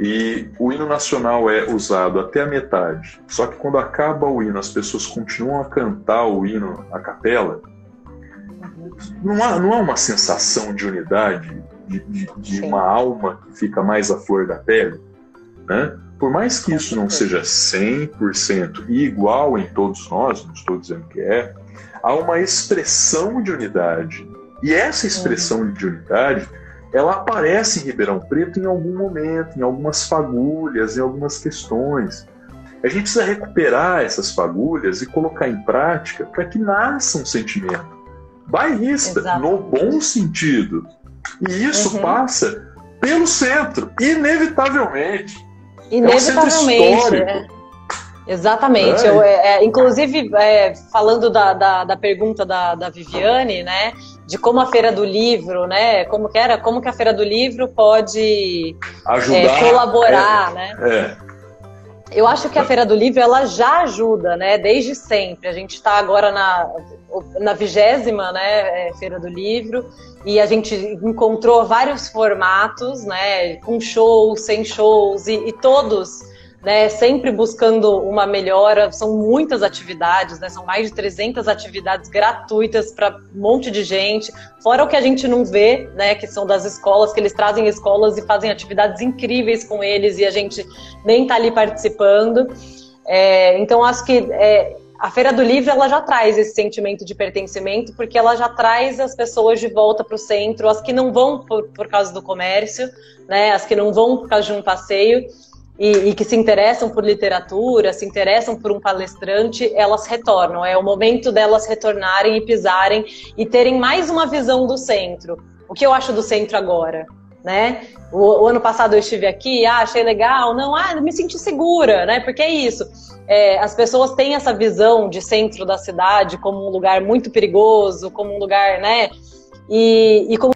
e o hino nacional é usado até a metade, só que quando acaba o hino as pessoas continuam a cantar o hino a capela, não há uma sensação de unidade, de uma alma que fica mais à flor da pele, né? Por mais que isso não seja 100% igual em todos nós, não estou dizendo que há uma expressão de unidade. E essa expressão de unidade, ela aparece em Ribeirão Preto em algum momento, em algumas fagulhas, em algumas questões. A gente precisa recuperar essas fagulhas e colocar em prática para que nasça um sentimento bairrista, no bom sentido. E isso passa pelo centro, inevitavelmente. Inevitavelmente. Exatamente. Inclusive, falando da pergunta da Viviane, né, de como a Feira do Livro, né, como que a Feira do Livro pode ajudar, colaborar, né? Eu acho que a Feira do Livro ela já ajuda, né, desde sempre. A gente está agora na 20ª, né, Feira do Livro, e a gente encontrou vários formatos, né, com shows, sem shows, e todos, né, sempre buscando uma melhora. São muitas atividades, né, são mais de 300 atividades gratuitas para um monte de gente, fora o que a gente não vê, né, que são das escolas, que eles trazem escolas e fazem atividades incríveis com eles e a gente nem está ali participando. Então acho que a Feira do Livro ela já traz esse sentimento de pertencimento, porque ela já traz as pessoas de volta para o centro, as que não vão por causa do comércio, né, as que não vão por causa de um passeio, e que se interessam por literatura, se interessam por um palestrante, elas retornam. É o momento delas retornarem e pisarem e terem mais uma visão do centro. O que eu acho do centro agora, né? O ano passado eu estive aqui, achei legal, não me senti segura, né? Porque é isso. As pessoas têm essa visão de centro da cidade como um lugar muito perigoso, como um lugar, né? E como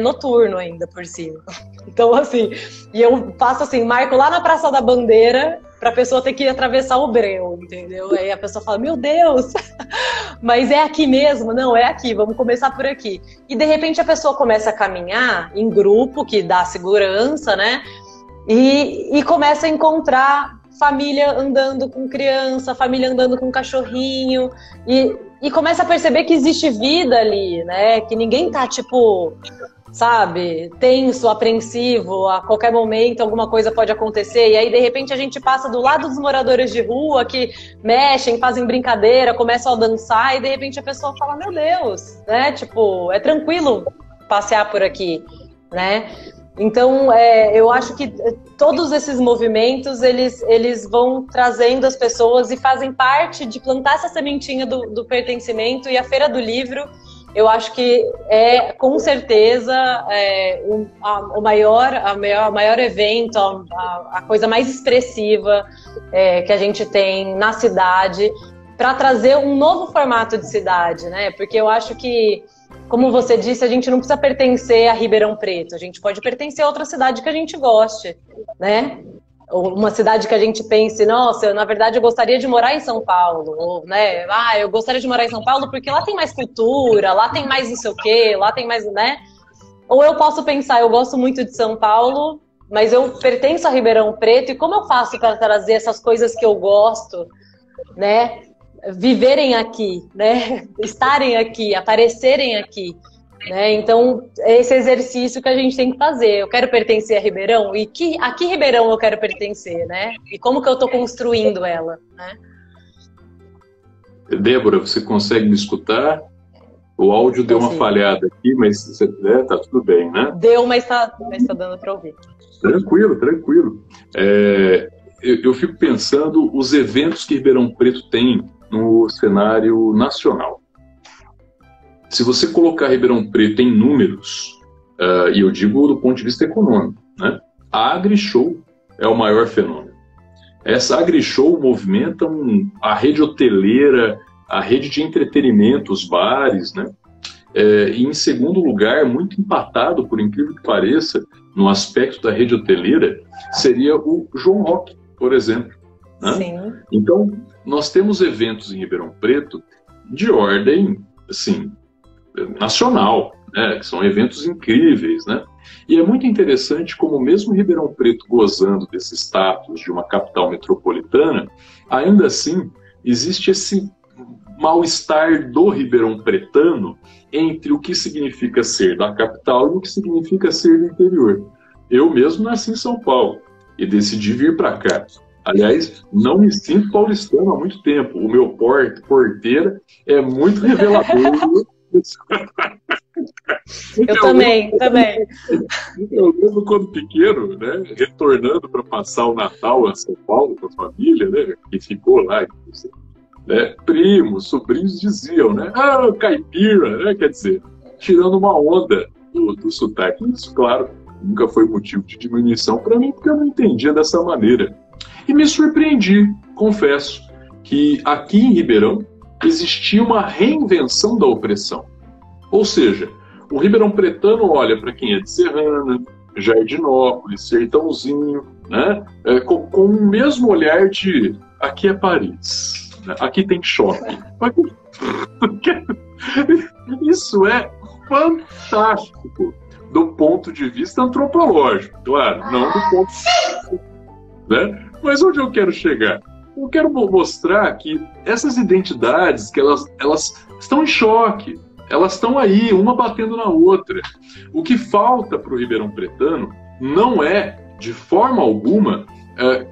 noturno ainda por cima. Então, assim, e eu passo assim, marco lá na Praça da Bandeira para a pessoa ter que atravessar o breu, entendeu? Aí a pessoa fala, meu Deus, mas é aqui mesmo? Não, é aqui, vamos começar por aqui. E de repente a pessoa começa a caminhar em grupo, que dá segurança, né? E começa a encontrar família andando com criança, família andando com cachorrinho, e começa a perceber que existe vida ali, né? Que ninguém tá, tipo, sabe, tenso, apreensivo, a qualquer momento alguma coisa pode acontecer, e aí de repente a gente passa do lado dos moradores de rua que mexem, fazem brincadeira, começam a dançar, e de repente a pessoa fala, meu Deus, né? Tipo, é tranquilo passear por aqui, né? Então, eu acho que todos esses movimentos, eles vão trazendo as pessoas e fazem parte de plantar essa sementinha do pertencimento. E a Feira do Livro, eu acho que é, com certeza, o maior evento, a coisa mais expressiva que a gente tem na cidade, para trazer um novo formato de cidade, né? Porque eu acho que, como você disse, a gente não precisa pertencer a Ribeirão Preto, a gente pode pertencer a outra cidade que a gente goste, né? Ou uma cidade que a gente pense, nossa, na verdade eu gostaria de morar em São Paulo, ou, né? Eu gostaria de morar em São Paulo porque lá tem mais cultura, lá tem mais não sei o quê, lá tem mais, né? Ou eu posso pensar, eu gosto muito de São Paulo, mas eu pertenço a Ribeirão Preto, e como eu faço para trazer essas coisas que eu gosto, né? Viverem aqui, né? Estarem aqui, aparecerem aqui, né? Então, é esse exercício que a gente tem que fazer. Eu quero pertencer a Ribeirão, e a que Ribeirão eu quero pertencer, né? E como que eu estou construindo ela, né? Débora, você consegue me escutar? O áudio deu uma falhada aqui, mas tá tudo bem, né? Deu, mas tá dando para ouvir. Tranquilo, tranquilo. Eu fico pensando os eventos que Ribeirão Preto tem no cenário nacional. Se você colocar Ribeirão Preto em números, e eu digo do ponto de vista econômico, né? A AgriShow é o maior fenômeno. Essa AgriShow movimenta a rede hoteleira, a rede de entretenimento, os bares, né? E em segundo lugar, muito empatado, por incrível que pareça, no aspecto da rede hoteleira, seria o João Rock, por exemplo. Né? Sim. Então, nós temos eventos em Ribeirão Preto de ordem, assim, nacional, né? Que são eventos incríveis, né? E é muito interessante como mesmo Ribeirão Preto gozando desse status de uma capital metropolitana, ainda assim existe esse mal-estar do Ribeirão Pretano entre o que significa ser da capital e o que significa ser do interior. Eu mesmo nasci em São Paulo e decidi vir para cá. Aliás, não me sinto paulistano há muito tempo. O meu porteira é muito revelador. Eu também. Eu lembro quando pequeno, né, retornando para passar o Natal em São Paulo com a família, né, que ficou lá, né, primos, sobrinhos diziam, né, caipira, né, quer dizer, tirando uma onda do sotaque. Isso, claro, nunca foi motivo de diminuição para mim, porque eu não entendia dessa maneira. E me surpreendi, confesso, que aqui em Ribeirão existia uma reinvenção da opressão. Ou seja, o Ribeirão Pretano olha para quem é de Serrana, Jardinópolis, Sertãozinho, né? Com o mesmo olhar de aqui é Paris, né? Aqui tem shopping. Isso é fantástico do ponto de vista antropológico, claro, não do ponto de vista, né? Mas onde eu quero chegar? Eu quero mostrar que essas identidades, que elas estão em choque, elas estão aí, uma batendo na outra. O que falta para o Ribeirão Pretano não é, de forma alguma,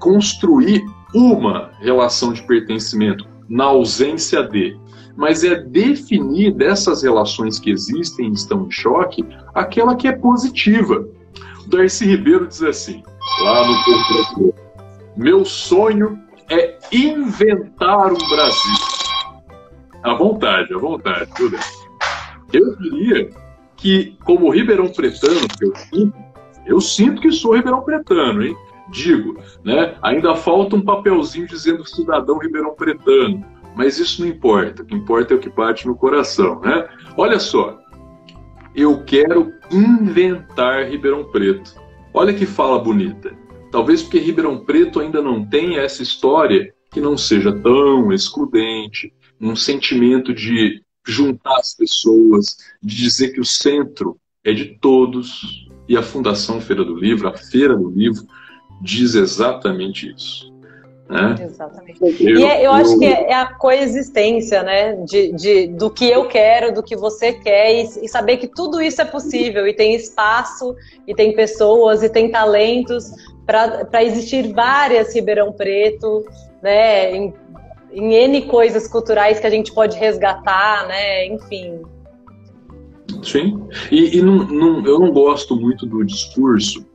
construir uma relação de pertencimento na ausência de, mas é definir dessas relações que existem e estão em choque, aquela que é positiva. O Darcy Ribeiro diz assim, lá no Porto: meu sonho é inventar um Brasil. À vontade, tudo bem. Eu diria que, como Ribeirão Pretano, eu sinto que sou Ribeirão Pretano, hein? Digo, né? Ainda falta um papelzinho dizendo cidadão Ribeirão Pretano, mas isso não importa. O que importa é o que bate no coração, né? Olha só, eu quero inventar Ribeirão Preto. Olha que fala bonita. Talvez porque Ribeirão Preto ainda não tem essa história que não seja tão excludente, um sentimento de juntar as pessoas, de dizer que o centro é de todos, e a Fundação Feira do Livro, a Feira do Livro, diz exatamente isso. Né? Exatamente. Eu acho que é a coexistência, né? Do que eu quero, do que você quer, e saber que tudo isso é possível, e tem espaço, e tem pessoas, e tem talentos para existir várias Ribeirão Preto, né? Em N coisas culturais que a gente pode resgatar, né? Enfim. Sim. E eu não gosto muito do discurso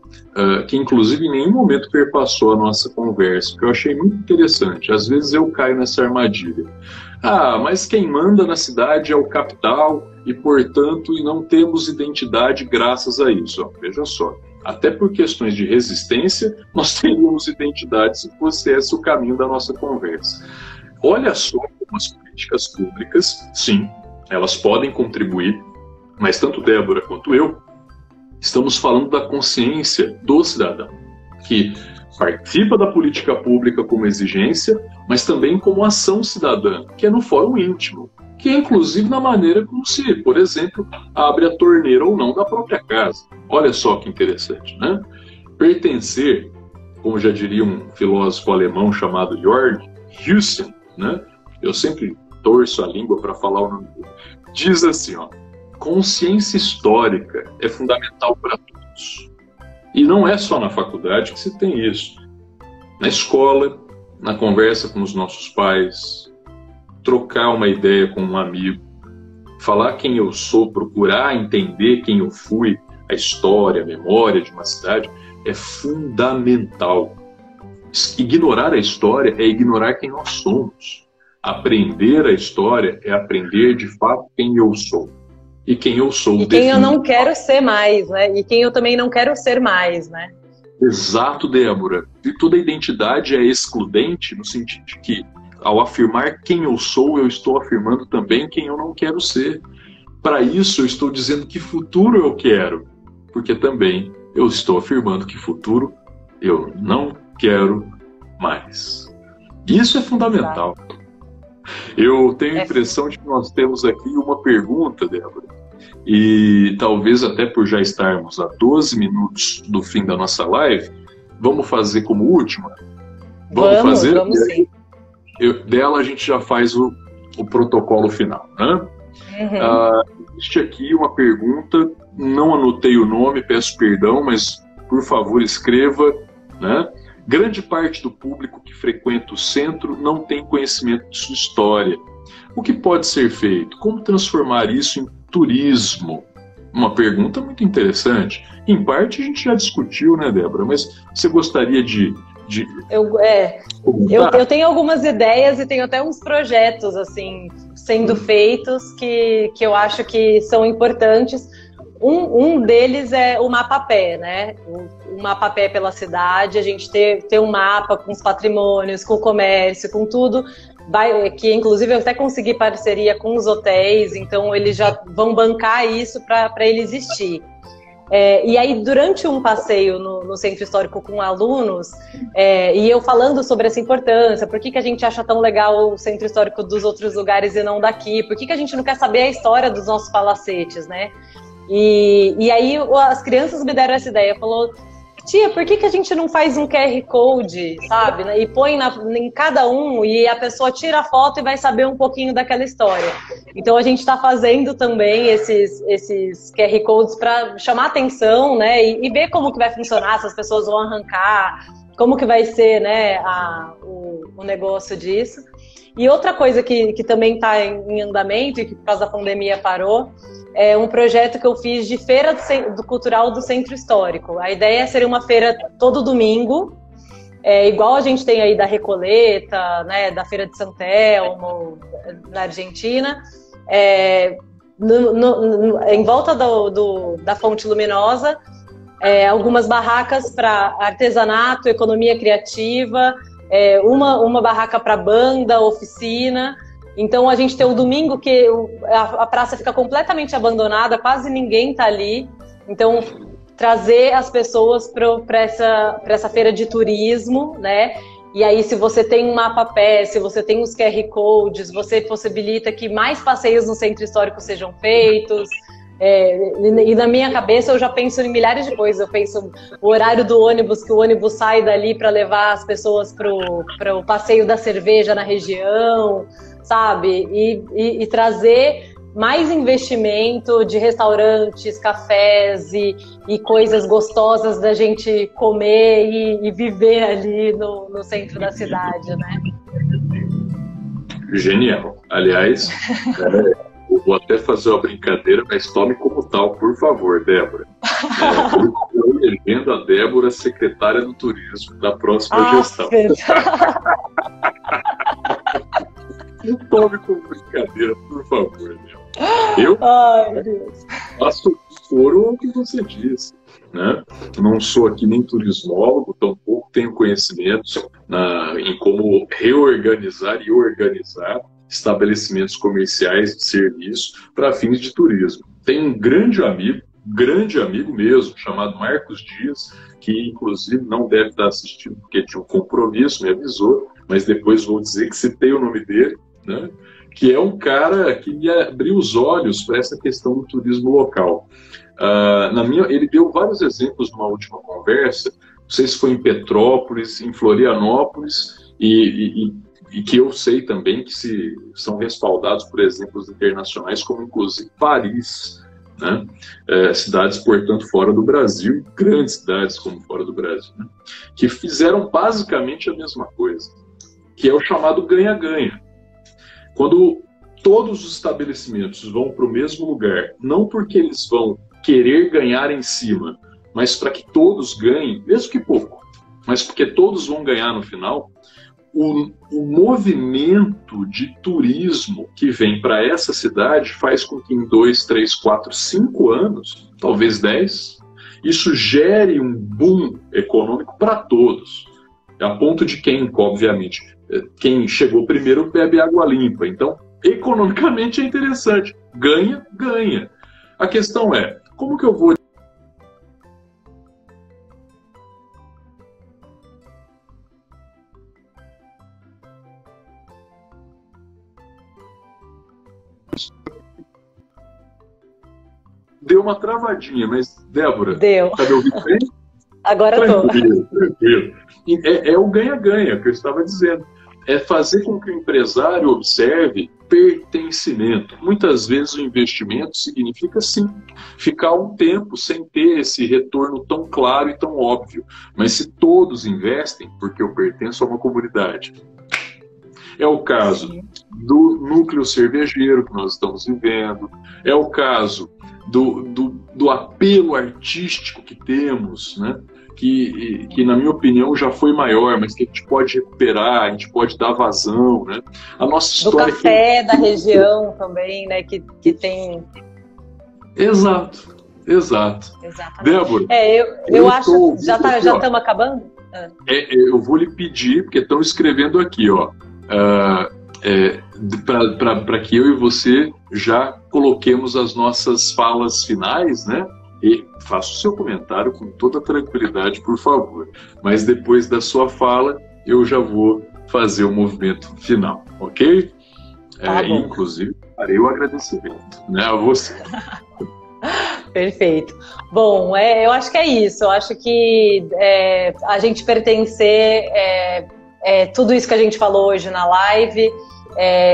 que inclusive em nenhum momento perpassou a nossa conversa, que eu achei muito interessante. Às vezes eu caio nessa armadilha. Mas quem manda na cidade é o capital e, portanto, não temos identidade graças a isso. Veja só, até por questões de resistência, nós teríamos identidade se fosse esse o caminho da nossa conversa. Olha só como as políticas públicas, sim, elas podem contribuir, mas tanto Débora quanto eu estamos falando da consciência do cidadão, que participa da política pública como exigência, mas também como ação cidadã, que é no fórum íntimo, que é inclusive na maneira como se, por exemplo, abre a torneira ou não da própria casa. Olha só que interessante, né? Pertencer, como já diria um filósofo alemão chamado Jörg Husserl, né? Eu sempre torço a língua para falar o nome dele. Diz assim, ó: consciência histórica é fundamental para todos. E não é só na faculdade que se tem isso. Na escola, na conversa com os nossos pais, trocar uma ideia com um amigo, falar quem eu sou, procurar entender quem eu fui, a história, a memória de uma cidade, é fundamental. Ignorar a história é ignorar quem nós somos. Aprender a história é aprender de fato quem eu sou. E quem eu sou. E quem eu não quero ser mais, né? E quem eu também não quero ser mais, né? Exato, Débora. E toda identidade é excludente no sentido de que, ao afirmar quem eu sou, eu estou afirmando também quem eu não quero ser. Para isso, eu estou dizendo que futuro eu quero, porque também eu estou afirmando que futuro eu não quero mais. Isso é fundamental. Eu tenho a impressão de que nós temos aqui uma pergunta, Débora, e talvez até por já estarmos a 12 minutos do fim da nossa live, vamos fazer como última? Vamos sim. Dela a gente já faz o protocolo final, né? Existe aqui uma pergunta, não anotei o nome, peço perdão, mas por favor escreva, né? Grande parte do público que frequenta o centro não tem conhecimento de sua história. O que pode ser feito? Como transformar isso em turismo? Uma pergunta muito interessante. Em parte a gente já discutiu, né, Débora? Mas você gostaria de eu tenho algumas ideias e tenho até uns projetos assim sendo feitos que eu acho que são importantes. Um deles é o Mapapé, né? O Mapapé pela cidade, a gente ter um mapa com os patrimônios, com o comércio, com tudo, que inclusive eu até consegui parceria com os hotéis, então eles já vão bancar isso para ele existir. E aí, durante um passeio no Centro Histórico com alunos, e eu falando sobre essa importância, por que a gente acha tão legal o Centro Histórico dos outros lugares e não daqui, por que a gente não quer saber a história dos nossos palacetes, né? E aí as crianças me deram essa ideia, falou: tia, por que a gente não faz um QR Code, sabe? E põe em cada um e a pessoa tira a foto e vai saber um pouquinho daquela história. Então a gente está fazendo também esses QR Codes para chamar atenção, né? E ver como que vai funcionar, se as pessoas vão arrancar, como que vai ser, né, o negócio disso. E outra coisa que também está em andamento e que por causa da pandemia parou, é um projeto que eu fiz de feira cultural do Centro Histórico. A ideia seria uma feira todo domingo, igual a gente tem aí da Recoleta, né, da Feira de São Telmo, na Argentina, em volta da Fonte Luminosa, algumas barracas para artesanato, economia criativa, uma barraca para banda, oficina. Então a gente tem o domingo que a praça fica completamente abandonada, quase ninguém está ali. Então trazer as pessoas para essa feira de turismo, né? E aí, se você tem um mapa-pé, se você tem os QR Codes, você possibilita que mais passeios no centro histórico sejam feitos. E na minha cabeça eu já penso em milhares de coisas. Eu penso o horário do ônibus, que o ônibus sai dali para levar as pessoas para o passeio da cerveja na região, sabe? E trazer mais investimento de restaurantes, cafés e coisas gostosas da gente comer e viver ali no centro da cidade, né? Genial. Aliás, eu vou até fazer uma brincadeira, mas tome como tal, por favor, Débora. Eu estou elegendo a Débora secretária do turismo da próxima gestão. Tome como brincadeira, por favor, Débora. Eu faço o foro que você disse, né? Não sou aqui nem turismólogo, tampouco tenho conhecimentos em como reorganizar e organizar estabelecimentos comerciais de serviço para fins de turismo. Tenho um grande amigo mesmo, chamado Marcos Dias, que inclusive não deve estar assistindo porque tinha um compromisso, me avisou, mas depois vou dizer que citei o nome dele, né? Que é um cara que me abriu os olhos para essa questão do turismo local. Ele deu vários exemplos numa última conversa, não sei se foi em Petrópolis, em Florianópolis, e que eu sei também que são respaldados por exemplos internacionais, como inclusive Paris, né? Cidades, portanto, fora do Brasil, grandes cidades como fora do Brasil, né? Que fizeram basicamente a mesma coisa, que é o chamado ganha-ganha. Quando todos os estabelecimentos vão para o mesmo lugar, não porque eles vão querer ganhar em cima, mas para que todos ganhem, mesmo que pouco, mas porque todos vão ganhar no final, o movimento de turismo que vem para essa cidade faz com que em 2, 3, 4, 5 anos, talvez 10, isso gere um boom econômico para todos. A ponto de obviamente, quem chegou primeiro bebe água limpa. Então, economicamente é interessante. Ganha, ganha. A questão é, como que eu vou... Deu uma travadinha, mas, Débora, Deu. Tá me ouvindo bem? Agora estou. Tranquilo. É o ganha-ganha que eu estava dizendo. É fazer com que o empresário observe pertencimento. Muitas vezes o investimento significa, sim, ficar um tempo sem ter esse retorno tão claro e tão óbvio. Mas se todos investem, porque eu pertenço a uma comunidade. É o caso do núcleo cervejeiro que nós estamos vivendo, é o caso do apelo artístico que temos, né? Que, na minha opinião, já foi maior, mas que a gente pode recuperar, a gente pode dar vazão, né? A nossa história... Do café da região também, né? Que tem... Exato. Exatamente. Débora, eu acho... Já estamos acabando? Eu vou lhe pedir, porque estão escrevendo aqui, ó, para que eu e você já coloquemos as nossas falas finais, né? E faça o seu comentário com toda tranquilidade, por favor. Mas depois da sua fala, eu já vou fazer o movimento final, ok? Inclusive, farei o agradecimento, né, a você. Perfeito. Bom, eu acho que é isso. Eu acho que a gente pertencer, tudo isso que a gente falou hoje na live,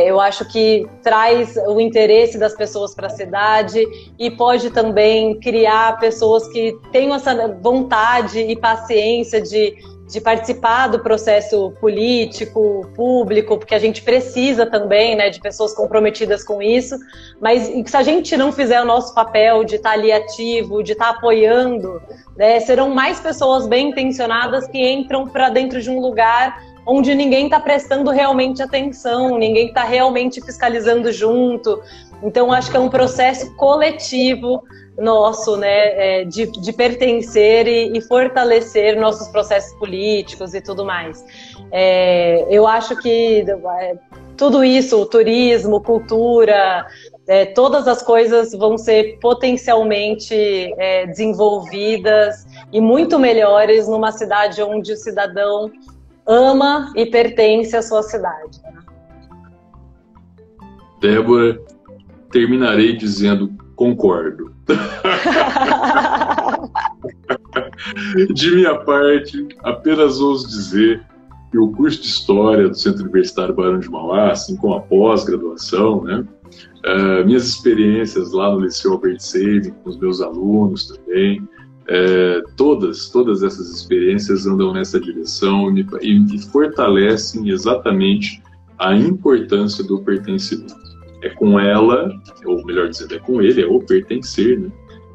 eu acho que traz o interesse das pessoas para a cidade e pode também criar pessoas que tenham essa vontade e paciência de participar do processo político, público, porque a gente precisa também, né, de pessoas comprometidas com isso, mas se a gente não fizer o nosso papel de estar ali ativo, de estar apoiando, né, serão mais pessoas bem intencionadas que entram para dentro de um lugar onde ninguém está prestando realmente atenção, ninguém está realmente fiscalizando junto. Então, acho que é um processo coletivo nosso, né, de pertencer e fortalecer nossos processos políticos e tudo mais. Eu acho que tudo isso, turismo, cultura, todas as coisas vão ser potencialmente desenvolvidas e muito melhores numa cidade onde o cidadão ama e pertence à sua cidade. Débora, terminarei dizendo concordo. De minha parte, apenas ouso dizer que o curso de História do Centro Universitário Barão de Mauá, assim como a pós-graduação, né, minhas experiências lá no Liceu Albert Sabin, com os meus alunos também, todas essas experiências andam nessa direção e fortalecem exatamente a importância do pertencimento. É com ela, ou melhor dizendo, é com ele, é o pertencer, né,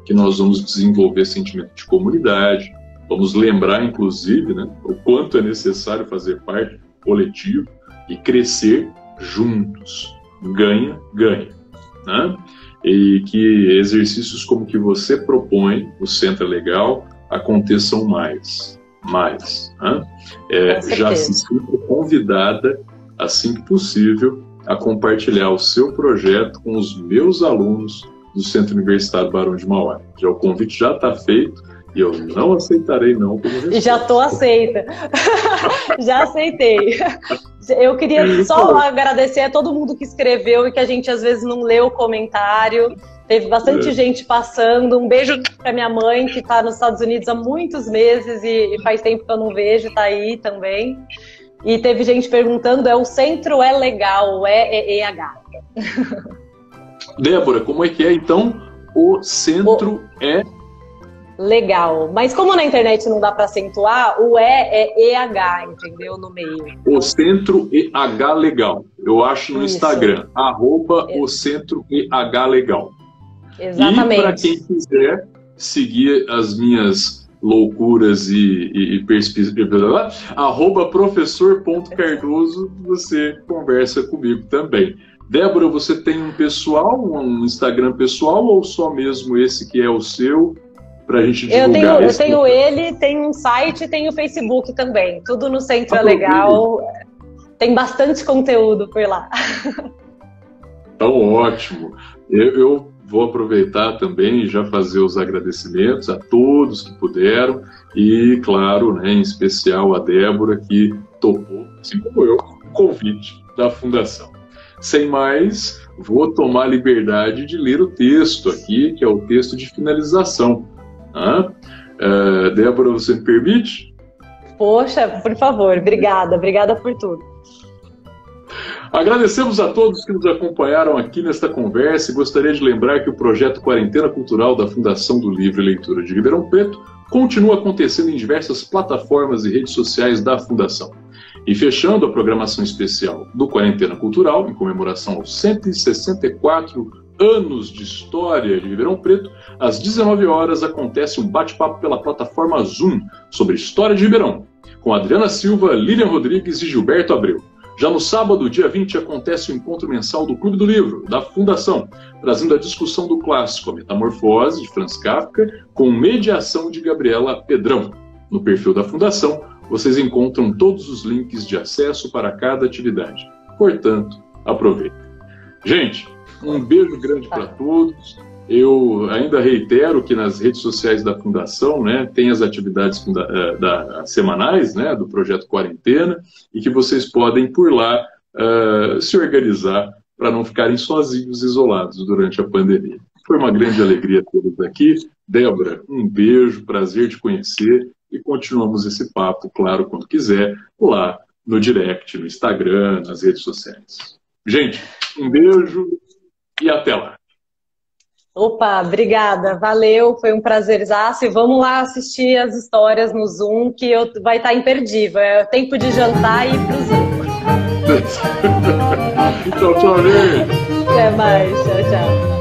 que nós vamos desenvolver sentimento de comunidade, vamos lembrar, inclusive, né, o quanto é necessário fazer parte coletivo e crescer juntos. Ganha, ganha. Né? E que exercícios como que você propõe, o Centro é Legal, aconteçam mais. Né? Já se sinta convidada, assim que possível, a compartilhar o seu projeto com os meus alunos do Centro Universitário Barão de Mauá. O convite já está feito e eu não aceitarei não como resposta. Já estou aceita. Já aceitei. Eu queria só agradecer a todo mundo que escreveu e que a gente às vezes não leu o comentário. Teve bastante gente passando. Um beijo para minha mãe, que está nos Estados Unidos há muitos meses e faz tempo que eu não vejo, está aí também. E teve gente perguntando, o centro é legal, EH. Débora, como é que é então? O centro é legal. Mas como na internet não dá para acentuar, o é EH, entendeu? No meio. O centro EH legal. Eu acho no Instagram, @o centro EH legal. Exatamente. E para quem quiser seguir as minhas loucuras e perspectivas, @professor.cardoso, você conversa comigo também. Débora, você tem um Instagram pessoal ou só mesmo esse que é o seu, para a gente divulgar? Eu tenho ele, tenho um site, tenho o Facebook também. Tudo no Centro é Legal. Tem bastante conteúdo por lá. Então, ótimo. Eu vou aproveitar também e já fazer os agradecimentos a todos que puderam e, claro, né, em especial a Débora, que topou, assim como eu, o convite da Fundação. Sem mais, vou tomar a liberdade de ler o texto aqui, que é o texto de finalização. Débora, você me permite? Poxa, por favor, obrigada por tudo. Agradecemos a todos que nos acompanharam aqui nesta conversa e gostaria de lembrar que o projeto Quarentena Cultural da Fundação do Livro e Leitura de Ribeirão Preto continua acontecendo em diversas plataformas e redes sociais da Fundação. E fechando a programação especial do Quarentena Cultural, em comemoração aos 164 anos de história de Ribeirão Preto, às 19 horas acontece um bate-papo pela plataforma Zoom sobre história de Ribeirão, com Adriana Silva, Lilian Rodrigues e Gilberto Abreu. Já no sábado, dia 20, acontece o encontro mensal do Clube do Livro, da Fundação, trazendo a discussão do clássico A Metamorfose, de Franz Kafka, com mediação de Gabriela Pedrão. No perfil da Fundação, vocês encontram todos os links de acesso para cada atividade. Portanto, aproveitem. Gente, um beijo grande para todos. Eu ainda reitero que nas redes sociais da Fundação, né, tem as atividades semanais, né, do Projeto Quarentena, e que vocês podem, por lá, se organizar para não ficarem sozinhos, isolados durante a pandemia. Foi uma grande alegria tê-los aqui. Débora, um beijo, prazer te conhecer, e continuamos esse papo, claro, quando quiser, lá no direct, no Instagram, nas redes sociais. Gente, um beijo e até lá. Opa, obrigada, valeu, foi um prazerzaço e vamos lá assistir as histórias no Zoom, que vai estar imperdível, é tempo de jantar e ir pro Zoom. Tchau, tchau, gente. Até mais, tchau, tchau.